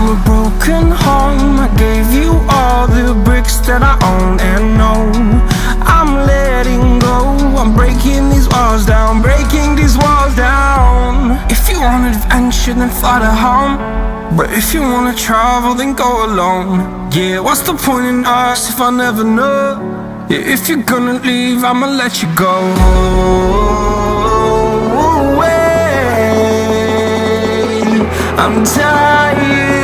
I'm a broken home. I gave you all the bricks that I own and know. I'm letting go. I'm breaking these walls down, breaking these walls down. If you want adventure, then fly to home. But if you wanna travel, then go alone. Yeah, what's the point in us if I never know? Yeah, if you're gonna leave, I'ma let you go. I'm tired